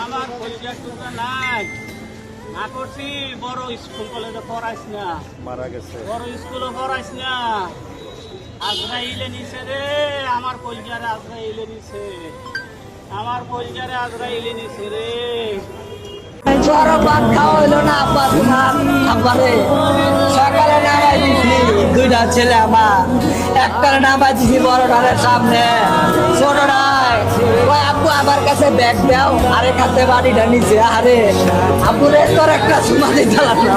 আমার পরিচয় টুকা নাই না করছি বড় স্কুল কলেজে পড়াইছ না মারা গেছে বড় স্কুলে পড়াইছ না আজরাইলে নিছে রে আমার পরিচয় আজরাইলে নিছে আমার পরিচয় আজরাইলে নিছে রে বড় ভাত খাওয়া হইলো না আব্বা তোমার আব্বারে সকালে নামাই দিছি দুইটা ছেলে আমার একটারে নামাই দিছি বড়টারের সামনে ছোটটাই ওই আব্বু আমার কাছে ব্যাগ দাও আরে কাছে বাড়িটা নিচে আরে আব্বুরে তোর একটা সুমা দিতে লাগলো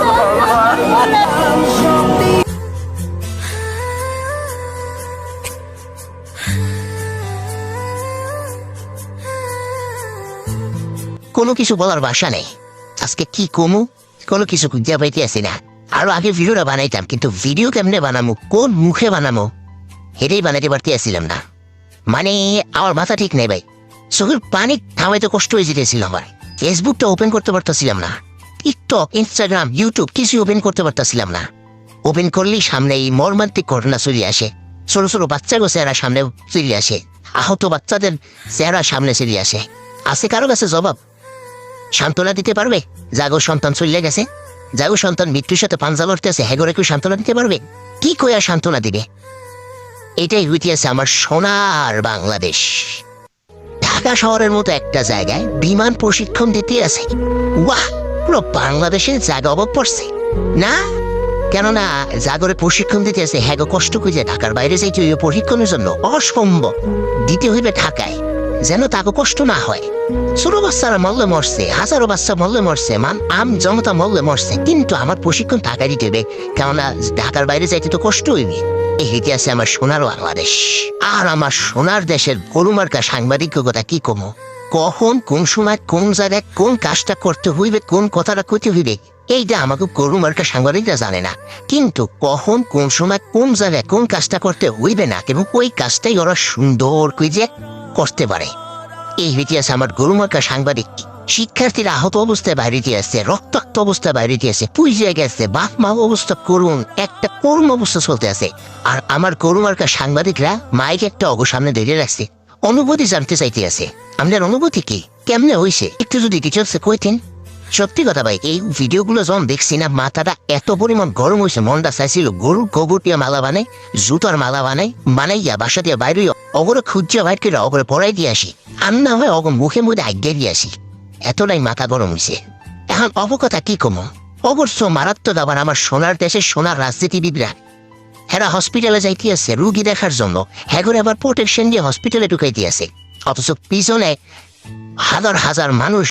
কোনো কিছু বলার ভাষা নেই। আজকে কি কমু কোনো কিছু খুঁজে পাইতে আসি না। আরো আগে ভিডিওটা বানাইতাম, কিন্তু ভিডিও কেমনে বানামো, কোন মুখে বানামো এটাই বানাইতে পারতে আসছিলাম না। মানে আমার মাথা ঠিক নেই ভাই, চোখের পানি থামাইতে কষ্ট হয়ে যেতেছিল আমার। ফেসবুকটা ওপেন করতে পারতেছিলাম না, টিকটক, ইনস্টাগ্রাম, ইউটিউব কিছু ওপেন করতে পারতেছিলাম না। ওপেন করলেই সামনে এই মর্মান্তিক ঘটনা চলে আসে। ছোট ছোট বাচ্চাগো চেহারা সামনে চলে আসে, আহত বাচ্চাদের চেহারা সামনে চলে আসে। আছে কারো কাছে জবাব? সান্ত্বনা দিতে পারবে? জাগো সন্তান চলে গেছে, জাগো সন্তান মৃত্যুর সাথে পাঞ্জা লড়তেছে, হেগরে কেউ সান্ত্বনা দিতে পারবে? কি কইয়া সান্ত্বনা দিবে? এটাই হইতেছে আমার সোনার বাংলাদেশ। ঢাকা শহরের মতো একটা জায়গায় বিমান প্রশিক্ষণ দিতে আছে। ওয়াহ, পুরো বাংলাদেশের জায়গা অভাব পড়ছে না? কেননা জাগরে প্রশিক্ষণ দিতে আছে, হ্যাগো কষ্ট করে ঢাকার বাইরে যাইতে হইবে প্রশিক্ষণের জন্য। অসম্ভব, দিতে হইবে ঢাকায়, যেন তাকে কষ্ট না হয়। ছোট বাচ্চারা মরলে মরছে, হাজারো বাচ্চা মরলে মরছে, আম জনতা মরলে মরছে, কিন্তু আমার প্রশিক্ষণ ঢাকায় দিতে হবে, কেননা ঢাকার বাইরে যাইতে তো কষ্ট হইবে। এই ইতিহাসে আমার সোনার বাংলাদেশ। আর আমার সোনার দেশের গরুমার্কা সাংবাদিকতা কি কমো, কখন কোন সময় কোন জায়গায় কোন কাজটা করতে হইবে, কোন কথাটা কইতে হইবে, এইটা আমাকে গরুমার্কা সাংবাদিকরা জানে না। কিন্তু কখন কোন সময় কোন জায়গায় কোন কাজটা করতে হইবে না, এবং ওই কাজটাই ওরা সুন্দর করে করতে পারে। এই ইতিহাসে আমার গরুমার্কা সাংবাদিক। শিক্ষার্থীরা আহত অবস্থায় বাইরে দিয়ে আসছে, রক্তাক্ত অবস্থায় বাইরে দিয়ে আসছে, পুইজে গেছে, বাপ মা অবস্থা করুন, একটা করুণ অবস্থা চলতে আছে। আর আমার গরুমার্কা সাংবাদিকরা মাইক একটা সামনে ধরে রাখছে, অনুভূতি জানতে চাইতে আছে। আপনার অনুভূতি কি, কেমনে হয়েছে, একটু যদি ডিটেলসে কইতেন। সত্যি কথা ভাই, এই ভিডিওগুলো যখন দেখছি না, মাথাটা এত পরিমাণ গরম হয়েছে, মনটা চাইছিল গরু গোবর দিয়ে মালা বানাই, জুতার মালা বানাইয়া বাসা দিয়ে বাইরে অগরে খুঁজা বাইর করে অগরে পড়াই দিয়ে আসি, আর না হয় অগ মুখে মুখে আজ্ঞা দিয়ে আসি। এতটাই মাথা গরম হয়েছে। এখন অবকথা কি কমো, অবশ্য মারাত্মক আবার আমার সোনার দেশের সোনার রাজনীতিবিদরা, হেরা হসপিটালে যাইতে আছে রুগী দেখার জন্য, হ্যাগরে আবার প্রোটেকশন দিয়ে হসপিটালে ঢুকাইতে আছে, অথচ পিছনে হাজার হাজার মানুষ